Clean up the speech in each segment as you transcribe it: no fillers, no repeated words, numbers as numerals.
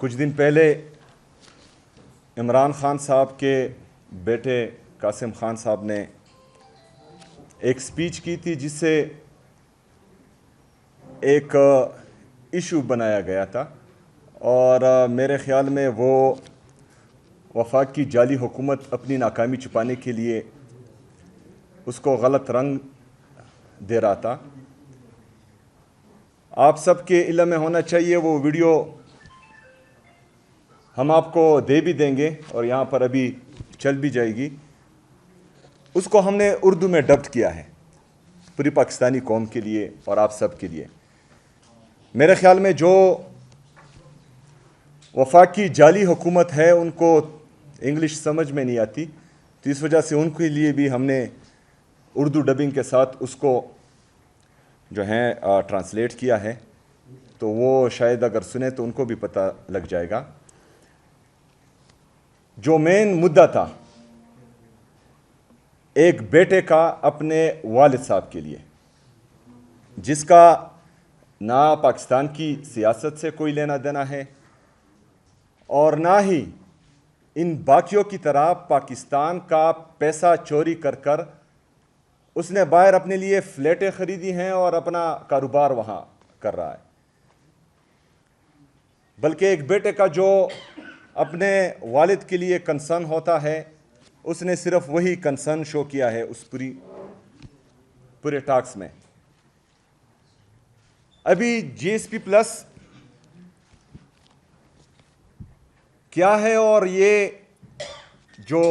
کچھ دن پہلے عمران خان صاحب کے بیٹے قاسم خان صاحب نے ایک سپیچ کی تھی جس سے ایک ایشو بنایا گیا تھا، اور میرے خیال میں وہ وفاق کی جعلی حکومت اپنی ناکامی چھپانے کے لیے اس کو غلط رنگ دے رہا تھا۔ آپ سب کے علم میں ہونا چاہیے، وہ ویڈیو ہم آپ کو دے بھی دیں گے اور یہاں پر ابھی چل بھی جائے گی۔ اس کو ہم نے اردو میں ڈبڈ کیا ہے پوری پاکستانی قوم کے لیے اور آپ سب کے لیے۔ میرے خیال میں جو وفاق کی جعلی حکومت ہے ان کو انگلش سمجھ میں نہیں آتی، تو اس وجہ سے ان کے لیے بھی ہم نے اردو ڈبنگ کے ساتھ اس کو جو ہیں ٹرانسلیٹ کیا ہے، تو وہ شاید اگر سنیں تو ان کو بھی پتہ لگ جائے گا۔ جو مین مدعا تھا ایک بیٹے کا اپنے والد صاحب کے لیے، جس کا نہ پاکستان کی سیاست سے کوئی لینا دینا ہے اور نہ ہی ان باقیوں کی طرح پاکستان کا پیسہ چوری کر کر اس نے باہر اپنے لیے فلیٹیں خریدی ہیں اور اپنا کاروبار وہاں کر رہا ہے، بلکہ ایک بیٹے کا جو اپنے والد کے لیے کنسرن ہوتا ہے اس نے صرف وہی کنسرن شو کیا ہے اس پورے ٹاکس میں۔ ابھی جی ایس پی پلس کیا ہے اور یہ جو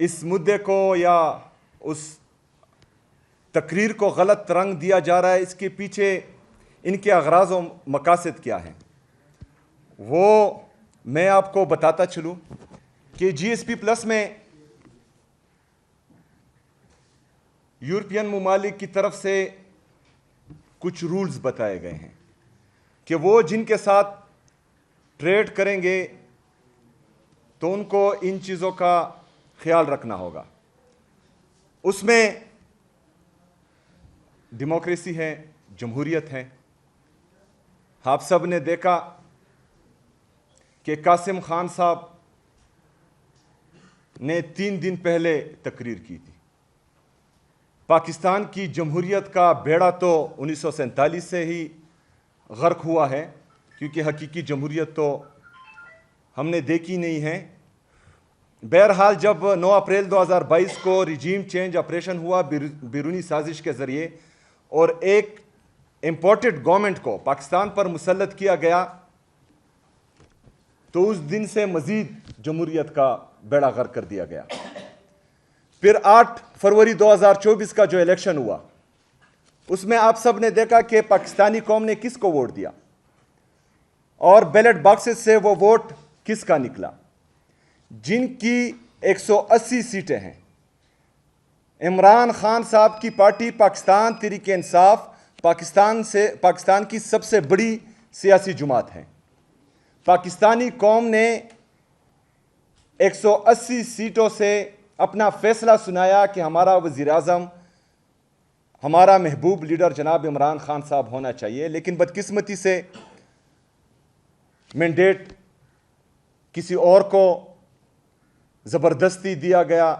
اس مدعے کو یا اس تقریر کو غلط رنگ دیا جا رہا ہے، اس کے پیچھے ان کے اغراض و مقاصد کیا ہیں وہ میں آپ کو بتاتا چلوں کہ جی ایس پی پلس میں یورپین ممالک کی طرف سے کچھ رولز بتائے گئے ہیں کہ وہ جن کے ساتھ ٹریڈ کریں گے تو ان کو ان چیزوں کا خیال رکھنا ہوگا۔ اس میں ڈیموکریسی ہے، جمہوریت ہے۔ آپ سب نے دیکھا کہ قاسم خان صاحب نے 3 دن پہلے تقریر کی تھی۔ پاکستان کی جمہوریت کا بیڑا تو 1947 سے ہی غرق ہوا ہے، کیونکہ حقیقی جمہوریت تو ہم نے دیکھی نہیں ہے۔ بہرحال جب 9 اپریل 2022 کو ریجیم چینج آپریشن ہوا بیرونی سازش کے ذریعے اور ایک امپورٹڈ گورنمنٹ کو پاکستان پر مسلط کیا گیا، تو اس دن سے مزید جمہوریت کا بیڑا غرق کر دیا گیا۔ پھر 8 فروری 2024 کا جو الیکشن ہوا اس میں آپ سب نے دیکھا کہ پاکستانی قوم نے کس کو ووٹ دیا اور بیلٹ باکسز سے وہ ووٹ کس کا نکلا۔ جن کی 180 سیٹیں ہیں، عمران خان صاحب کی پارٹی پاکستان تحریک انصاف پاکستان کی سب سے بڑی سیاسی جماعت ہے۔ پاکستانی قوم نے 180 سیٹوں سے اپنا فیصلہ سنایا کہ ہمارا وزیر اعظم ہمارا محبوب لیڈر جناب عمران خان صاحب ہونا چاہیے، لیکن بدقسمتی سے مینڈیٹ کسی اور کو زبردستی دیا گیا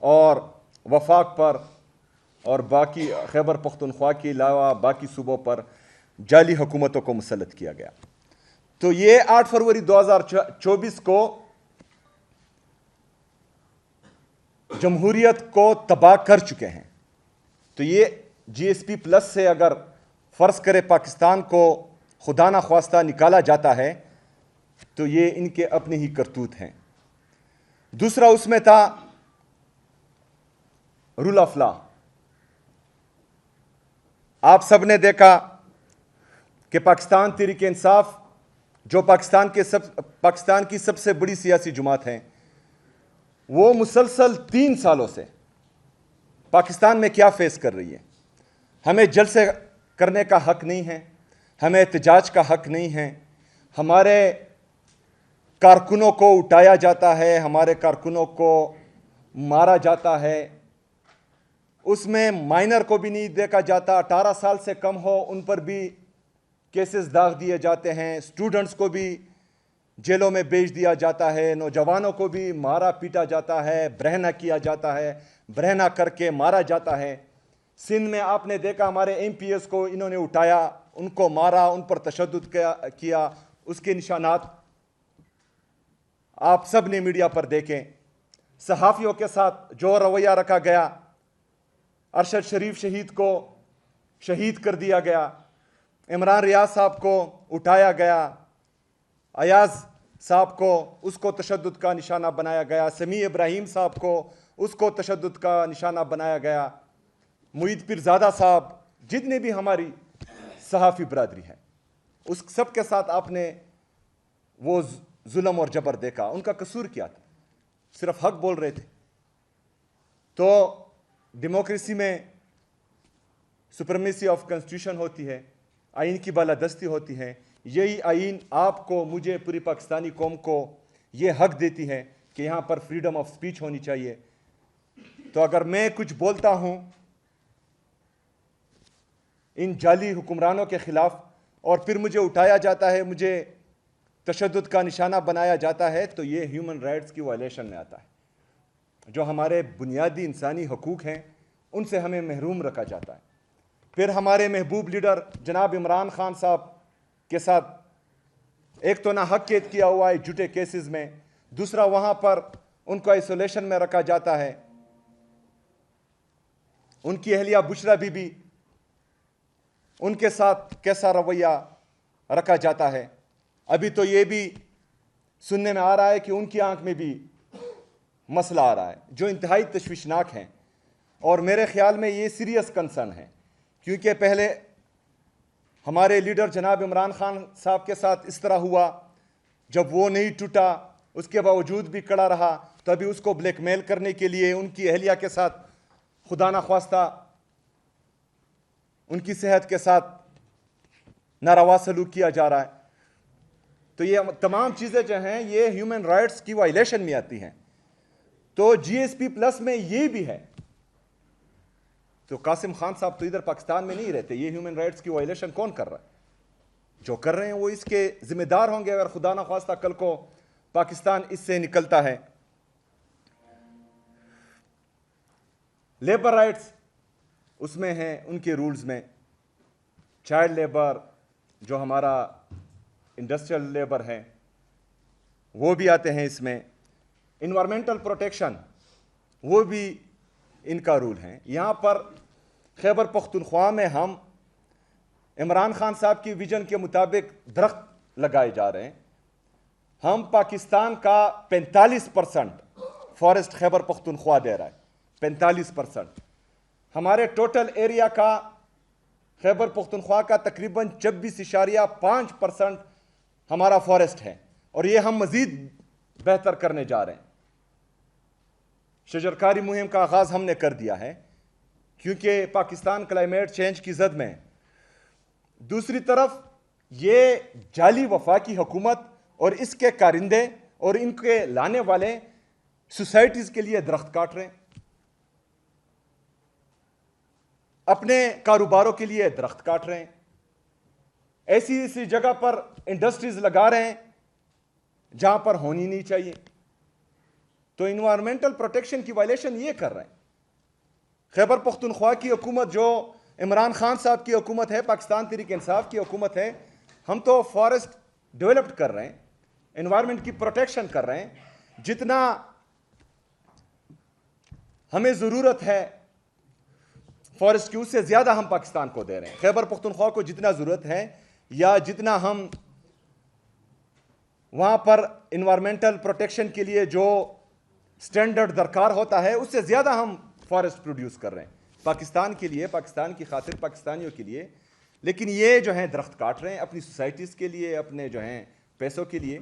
اور وفاق پر اور باقی خیبر پختونخوا کے علاوہ باقی صوبوں پر جعلی حکومتوں کو مسلط کیا گیا۔ تو یہ 8 فروری 2024 کو جمہوریت کو تباہ کر چکے ہیں۔ تو یہ جی ایس پی پلس سے اگر فرض کرے پاکستان کو خدا نہ خواستہ نکالا جاتا ہے تو یہ ان کے اپنے ہی کرتوت ہیں۔ دوسرا اس میں تھا رول آف لا۔ آپ سب نے دیکھا کہ پاکستان تحریک انصاف جو پاکستان کی سب سے بڑی سیاسی جماعت ہے، وہ مسلسل 3 سالوں سے پاکستان میں کیا فیس کر رہی ہے۔ ہمیں جلسے کرنے کا حق نہیں ہے، ہمیں احتجاج کا حق نہیں ہے، ہمارے کارکنوں کو اٹھایا جاتا ہے، ہمارے کارکنوں کو مارا جاتا ہے، اس میں مائنر کو بھی نہیں دیکھا جاتا، 18 سال سے کم ہو ان پر بھی کیسز داغ دیے جاتے ہیں, اسٹوڈنٹس کو بھی جیلوں میں بیچ دیا جاتا ہے, نوجوانوں کو بھی مارا پیٹا جاتا ہے, برہنہ کیا جاتا ہے, برہنہ کر کے مارا جاتا ہے. سندھ میں آپ نے دیکھا ہمارے ایم پی ایس کو انہوں نے اٹھایا, ان کو مارا, ان پر تشدد کیا. اس کے نشانات آپ سب نے میڈیا پر دیکھیں. صحافیوں کے ساتھ جو رویہ رکھا گیا, ارشد شریف شہید کو شہید کر دیا گیا, عمران ریاض صاحب کو اٹھایا گیا, ایاز صاحب کو اس کو تشدد کا نشانہ بنایا گیا, سمیع ابراہیم صاحب کو اس کو تشدد کا نشانہ بنایا گیا, معید پیرزادہ صاحب, جتنے بھی ہماری صحافی برادری ہے اس سب کے ساتھ آپ نے وہ ظلم اور جبر دیکھا. ان کا قصور کیا تھا؟ صرف حق بول رہے تھے. تو ڈیموکریسی میں سپرمیسی آف کنسٹیٹیوشن ہوتی ہے, آئین کی بالادستی ہوتی ہے. یہی آئین آپ کو, مجھے, پوری پاکستانی قوم کو یہ حق دیتی ہے کہ یہاں پر فریڈم آف سپیچ ہونی چاہیے. تو اگر میں کچھ بولتا ہوں ان جعلی حکمرانوں کے خلاف اور پھر مجھے اٹھایا جاتا ہے, مجھے تشدد کا نشانہ بنایا جاتا ہے, تو یہ ہیومن رائٹس کی وائلیشن میں آتا ہے. جو ہمارے بنیادی انسانی حقوق ہیں ان سے ہمیں محروم رکھا جاتا ہے. پھر ہمارے محبوب لیڈر جناب عمران خان صاحب کے ساتھ ایک تو ناحق قید کیا ہوا ہے جھوٹے کیسز میں, دوسرا وہاں پر ان کو آئسولیشن میں رکھا جاتا ہے. ان کی اہلیہ بشرا بی بی, ان کے ساتھ کیسا رویہ رکھا جاتا ہے. ابھی تو یہ بھی سننے میں آ رہا ہے کہ ان کی آنکھ میں بھی مسئلہ آ رہا ہے, جو انتہائی تشویشناک ہیں. اور میرے خیال میں یہ سیریس کنسرن ہے, کیونکہ پہلے ہمارے لیڈر جناب عمران خان صاحب کے ساتھ اس طرح ہوا, جب وہ نہیں ٹوٹا اس کے باوجود بھی کڑا رہا, تو ابھی اس کو بلیک میل کرنے کے لیے ان کی اہلیہ کے ساتھ خدا نخواستہ ان کی صحت کے ساتھ ناروا سلوک کیا جا رہا ہے. تو یہ تمام چیزیں جو ہیں یہ ہیومن رائٹس کی وائلیشن میں آتی ہیں. تو جی ایس پی پلس میں یہ بھی ہے. تو قاسم خان صاحب تو ادھر پاکستان میں نہیں رہتے, یہ ہیومن رائٹس کی وائلیشن کون کر رہا ہے؟ جو کر رہے ہیں وہ اس کے ذمہ دار ہوں گے اگر خدا نخواستہ کل کو پاکستان اس سے نکلتا ہے. لیبر رائٹس اس میں ہیں, ان کے رولز میں چائلڈ لیبر, جو ہمارا انڈسٹریل لیبر ہے وہ بھی آتے ہیں اس میں. انوائرمنٹل پروٹیکشن وہ بھی ان کا رول ہے. یہاں پر خیبر پختونخوا میں ہم عمران خان صاحب کی ویژن کے مطابق درخت لگائے جا رہے ہیں. ہم پاکستان کا 45% فارسٹ خیبر پختونخوا دے رہا ہے, 45%. ہمارے ٹوٹل ایریا کا خیبر پختونخوا کا تقریباً 26.5% ہمارا فارسٹ ہے, اور یہ ہم مزید بہتر کرنے جا رہے ہیں. شجرکاری مہم کا آغاز ہم نے کر دیا ہے کیونکہ پاکستان کلائمیٹ چینج کی زد میں ہے. دوسری طرف یہ جعلی وفاقی حکومت اور اس کے کارندے اور ان کے لانے والے سوسائٹیز کے لیے درخت کاٹ رہے ہیں, اپنے کاروباروں کے لیے درخت کاٹ رہے ہیں, ایسی جگہ پر انڈسٹریز لگا رہے ہیں جہاں پر ہونی نہیں چاہیے. تو انوائرمنٹل پروٹیکشن کی وائلیشن یہ کر رہے ہیں. خیبر پختونخوا کی حکومت جو عمران خان صاحب کی حکومت ہے, پاکستان تحریک انصاف کی حکومت ہے, ہم تو فارسٹ ڈیولپڈ کر رہے ہیں, انوائرمنٹ کی پروٹیکشن کر رہے ہیں. جتنا ہمیں ضرورت ہے فارسٹ کی اس سے زیادہ ہم پاکستان کو دے رہے ہیں. خیبر پختونخوا کو جتنا ضرورت ہے یا جتنا ہم وہاں پر انوائرمنٹل پروٹیکشن کے لیے جو سٹینڈرڈ درکار ہوتا ہے اس سے زیادہ ہم فارسٹ پروڈیوس کر رہے ہیں پاکستان کے لیے, پاکستان کی خاطر, پاکستانیوں کے لیے. لیکن یہ جو ہیں درخت کاٹ رہے ہیں اپنی سوسائٹیز کے لیے, اپنے جو ہیں پیسوں کے لیے.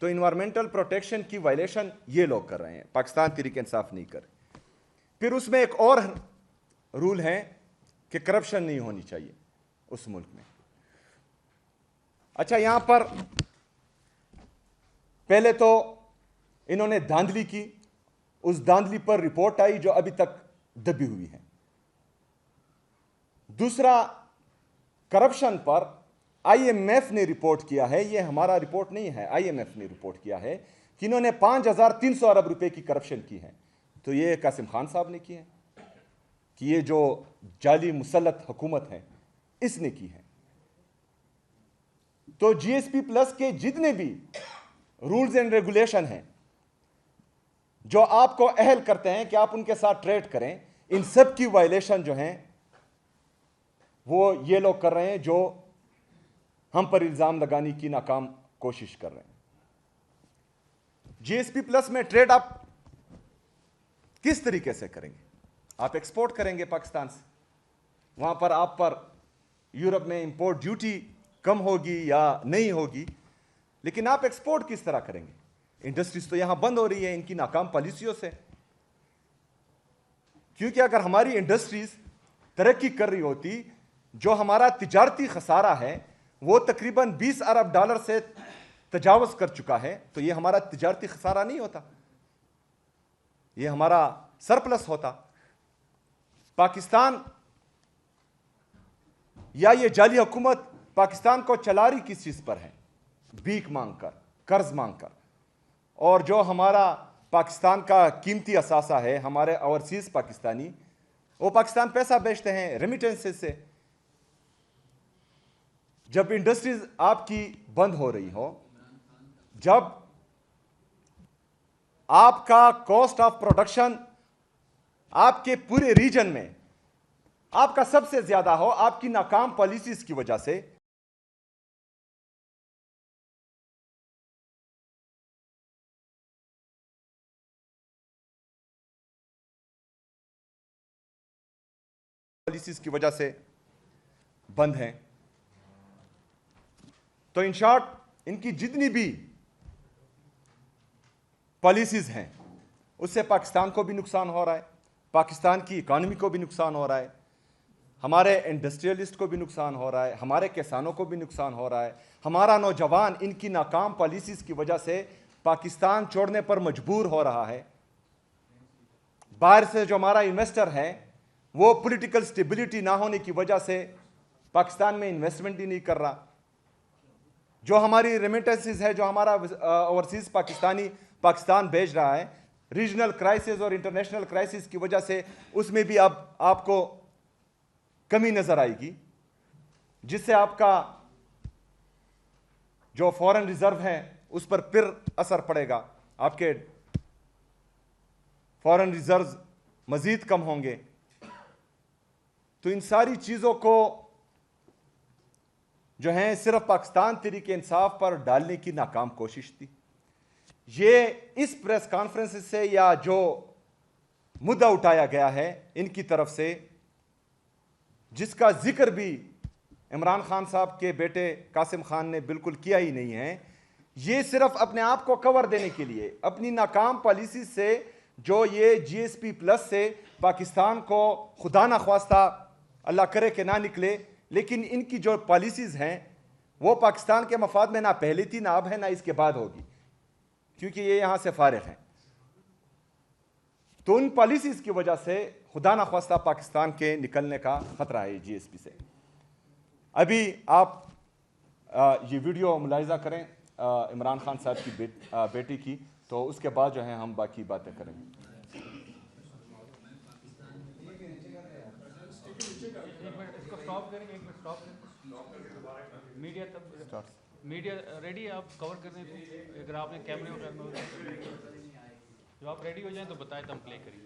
تو انوائرمنٹل پروٹیکشن کی وائلیشن یہ لوگ کر رہے ہیں, پاکستان تحریک انصاف نہیں کر. پھر اس میں ایک اور رول ہے کہ کرپشن نہیں ہونی چاہیے اس ملک میں. اچھا, یہاں پر پہلے تو انہوں نے دھاندلی کی, اس دھاندلی پر رپورٹ آئی جو ابھی تک دبی ہوئی ہے. دوسرا, کرپشن پر آئی ایم ایف نے رپورٹ کیا ہے, یہ ہمارا رپورٹ نہیں ہے, آئی ایم ایف نے رپورٹ کیا ہے کہ انہوں نے 5,300 ارب روپے کی کرپشن کی ہے. تو یہ قاسم خان صاحب نے کی ہے کہ یہ جو جعلی مسلط حکومت ہے اس نے کی ہے. تو جی ایس پی پلس کے جتنے بھی رولز اینڈ ریگولیشن ہیں جو آپ کو اہل کرتے ہیں کہ آپ ان کے ساتھ ٹریڈ کریں, ان سب کی وائلیشن جو ہیں وہ یہ لوگ کر رہے ہیں جو ہم پر الزام لگانے کی ناکام کوشش کر رہے ہیں. جی ایس پی پلس میں ٹریڈ آپ کس طریقے سے کریں گے؟ آپ ایکسپورٹ کریں گے پاکستان سے, وہاں پر آپ پر یورپ میں امپورٹ ڈیوٹی کم ہوگی یا نہیں ہوگی, لیکن آپ ایکسپورٹ کس طرح کریں گے؟ انڈسٹریز تو یہاں بند ہو رہی ہے ان کی ناکام پالیسیوں سے. کیونکہ اگر ہماری انڈسٹریز ترقی کر رہی ہوتی, جو ہمارا تجارتی خسارہ ہے وہ تقریباً 20 ارب ڈالر سے تجاوز کر چکا ہے, تو یہ ہمارا تجارتی خسارہ نہیں ہوتا, یہ ہمارا سرپلس ہوتا. پاکستان یا یہ جعلی حکومت پاکستان کو چلا رہی کس چیز پر ہے؟ بھیک مانگ کر, قرض مانگ کر. اور جو ہمارا پاکستان کا قیمتی اثاثہ ہے, ہمارے اوورسیز پاکستانی, وہ پاکستان پیسہ بیچتے ہیں ریمیٹنسز سے. جب انڈسٹریز آپ کی بند ہو رہی ہو, جب آپ کا کاسٹ آف پروڈکشن آپ کے پورے ریجن میں آپ کا سب سے زیادہ ہو, آپ کی ناکام پالیسیز کی وجہ سے, بند ہیں. تو ان شارٹ ان کی جتنی بھی پالیسیز ہیں اس سے پاکستان کو بھی نقصان ہو رہا ہے, پاکستان کی اکانومی کو بھی نقصان ہو رہا ہے, ہمارے انڈسٹریلسٹ کو بھی نقصان ہو رہا ہے, ہمارے کسانوں کو بھی نقصان ہو رہا ہے. ہمارا نوجوان ان کی ناکام پالیسیز کی وجہ سے پاکستان چھوڑنے پر مجبور ہو رہا ہے. باہر سے جو ہمارا انویسٹر ہے وہ پولیٹیکل سٹیبلٹی نہ ہونے کی وجہ سے پاکستان میں انویسٹمنٹ ہی نہیں کر رہا. جو ہماری ریمیٹنسز ہے, جو ہمارا اوورسیز پاکستانی پاکستان بھیج رہا ہے, ریجنل کرائسس اور انٹرنیشنل کرائسس کی وجہ سے اس میں بھی اب آپ کو کمی نظر آئے گی, جس سے آپ کا جو فورن ریزرو ہے اس پر پھر اثر پڑے گا, آپ کے فورن ریزروز مزید کم ہوں گے. تو ان ساری چیزوں کو جو ہیں صرف پاکستان تحریک انصاف پر ڈالنے کی ناکام کوشش تھی. یہ اس پریس کانفرنس سے یا جو مدعا اٹھایا گیا ہے ان کی طرف سے, جس کا ذکر بھی عمران خان صاحب کے بیٹے قاسم خان نے بالکل کیا ہی نہیں ہے, یہ صرف اپنے آپ کو کور دینے کے لیے, اپنی ناکام پالیسی سے جو یہ جی ایس پی پلس سے پاکستان کو خدا نہ خواستہ اللہ کرے کہ نہ نکلے, لیکن ان کی جو پالیسیز ہیں وہ پاکستان کے مفاد میں نہ پہلے تھی, نہ اب ہے, نہ اس کے بعد ہوگی, کیونکہ یہ یہاں سے فارغ ہیں. تو ان پالیسیز کی وجہ سے خدا نہ خواستہ پاکستان کے نکلنے کا خطرہ ہے جی ایس پی سے. ابھی آپ یہ ویڈیو ملاحظہ کریں عمران خان صاحب کی بیٹی کی, تو اس کے بعد جو ہے ہم باقی باتیں کریں گے. میڈیا ریڈی ہے, آپ کور کر دیں. اگر آپ نے کیمرے وغیرہ میں, جب آپ ریڈی ہو جائیں تو بتائیں تو ہم پلے کریں گے.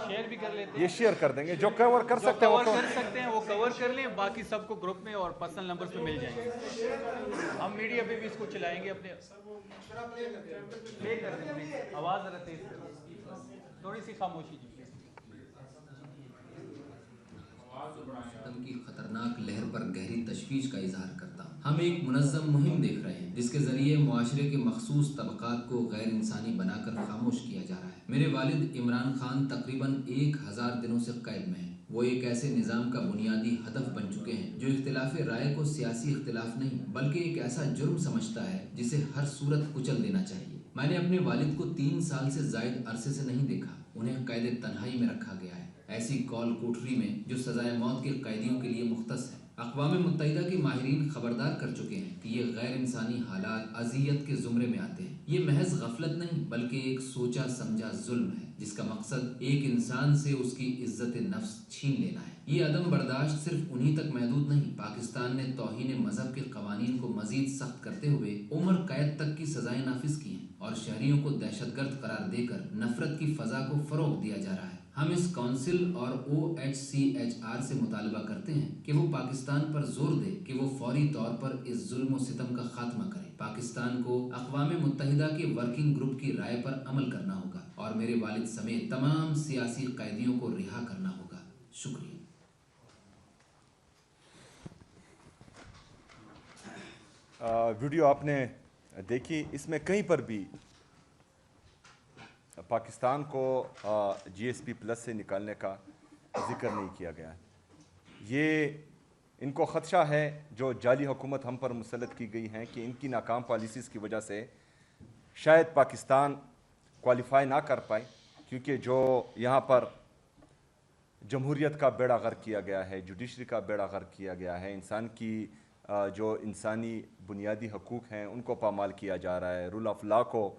شیئر بھی کر لیتے ہیں, یہ شیئر کر دیں گے, جو کور کر سکتے ہیں وہ کور کر لیں, باقی سب کو گروپ میں اور پرسنل نمبرز پہ مل جائیں گے. ہم میڈیا پہ بھی اس کو چلائیں گے. اپنے پلے کر دیں, آواز ذرا تیز کر دیں, تھوڑی سی خاموشی جی. ستم کی خطرناک لہر پر گہری تشویش کا اظہار کرتا ہوں۔ ہم ایک منظم مہم دیکھ رہے ہیں جس کے ذریعے معاشرے کے مخصوص طبقات کو غیر انسانی بنا کر خاموش کیا جا رہا ہے۔ میرے والد عمران خان تقریباً 1000 دنوں سے قید میں ہیں۔ وہ ایک ایسے نظام کا بنیادی ہدف بن چکے ہیں جو اختلاف رائے کو سیاسی اختلاف نہیں بلکہ ایک ایسا جرم سمجھتا ہے جسے ہر صورت کچل دینا چاہیے۔ میں نے اپنے والد کو 3 سال سے زائد عرصے سے نہیں دیکھا۔ انہیں قید تنہائی میں رکھا گیا ہے، ایسی کال کوٹری میں جو سزائے موت کے قیدیوں کے لیے مختص ہے۔ اقوام متحدہ کے ماہرین خبردار کر چکے ہیں کہ یہ غیر انسانی حالات اذیت کے زمرے میں آتے ہیں۔ یہ محض غفلت نہیں بلکہ ایک سوچا سمجھا ظلم ہے جس کا مقصد ایک انسان سے اس کی عزت نفس چھین لینا ہے۔ یہ عدم برداشت صرف انہی تک محدود نہیں، پاکستان نے توہین مذہب کے قوانین کو مزید سخت کرتے ہوئے عمر قید تک کی سزائیں نافذ کی ہیں اور شہریوں کو دہشت گرد قرار دے کر نفرت کی فضا کو فروغ دیا جا رہا ہے۔ ہم اس کونسل اور OHCHR سے مطالبہ کرتے ہیں کہ وہ پاکستان پر زور دے کہ وہ فوری طور پر اس ظلم و ستم کا خاتمہ کرے۔ پاکستان کو اقوام متحدہ کے ورکنگ گروپ کی رائے پر عمل کرنا ہوگا اور میرے والد سمیت تمام سیاسی قیدیوں کو رہا کرنا ہوگا۔ شکریہ۔ ویڈیو آپ نے دیکھی، اس میں کہیں پر بھی پاکستان کو GSP+ سے نکالنے کا ذکر نہیں کیا گیا ہے۔ یہ ان کو خدشہ ہے جو جعلی حکومت ہم پر مسلط کی گئی ہیں کہ ان کی ناکام پالیسیز کی وجہ سے شاید پاکستان کوالیفائی نہ کر پائے، کیونکہ جو یہاں پر جمہوریت کا بیڑا غرق کیا گیا ہے، جوڈیشری کا بیڑا غرق کیا گیا ہے، انسان کی جو انسانی بنیادی حقوق ہیں ان کو پامال کیا جا رہا ہے، رول آف لا کو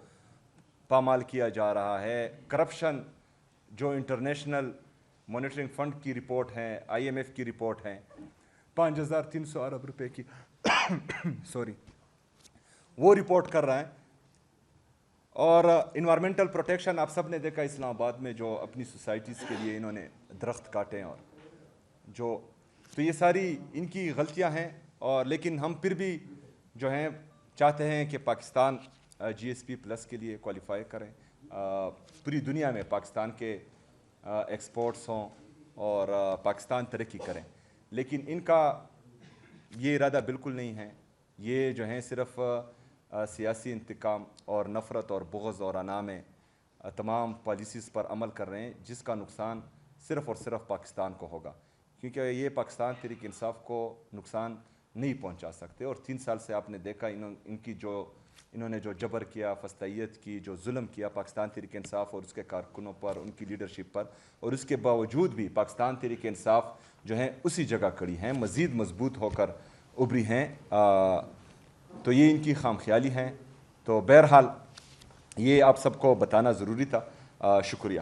پامال کیا جا رہا ہے، کرپشن جو انٹرنیشنل مانیٹرنگ فنڈ کی رپورٹ ہیں، IMF کی رپورٹ ہیں، 5300 ارب روپے کی وہ رپورٹ کر رہا ہے۔ اور انوائرمنٹل پروٹیکشن آپ سب نے دیکھا اسلام آباد میں جو اپنی سوسائٹیز کے لیے انہوں نے درخت کاٹے، اور جو تو یہ ساری ان کی غلطیاں ہیں، اور لیکن ہم پھر بھی جو ہیں چاہتے ہیں کہ پاکستان GSP+ کے لیے کوالیفائی کریں، پوری دنیا میں پاکستان کے ایکسپورٹس ہوں اور پاکستان ترقی کریں، لیکن ان کا یہ ارادہ بالکل نہیں ہے۔ یہ جو ہیں صرف سیاسی انتقام اور نفرت اور بغض اور انا میں تمام پالیسیز پر عمل کر رہے ہیں، جس کا نقصان صرف اور صرف پاکستان کو ہوگا، کیونکہ یہ پاکستان تحریک انصاف کو نقصان نہیں پہنچا سکتے۔ اور 3 سال سے آپ نے دیکھا انہوں نے جو جبر کیا، فسطائیت کی، جو ظلم کیا پاکستان تحریک انصاف اور اس کے کارکنوں پر، ان کی لیڈرشپ پر، اور اس کے باوجود بھی پاکستان تحریک انصاف جو ہیں اسی جگہ کڑی ہیں، مزید مضبوط ہو کر ابھری ہیں۔ تو یہ ان کی خام خیالی ہیں۔ تو بہرحال یہ آپ سب کو بتانا ضروری تھا۔ شکریہ۔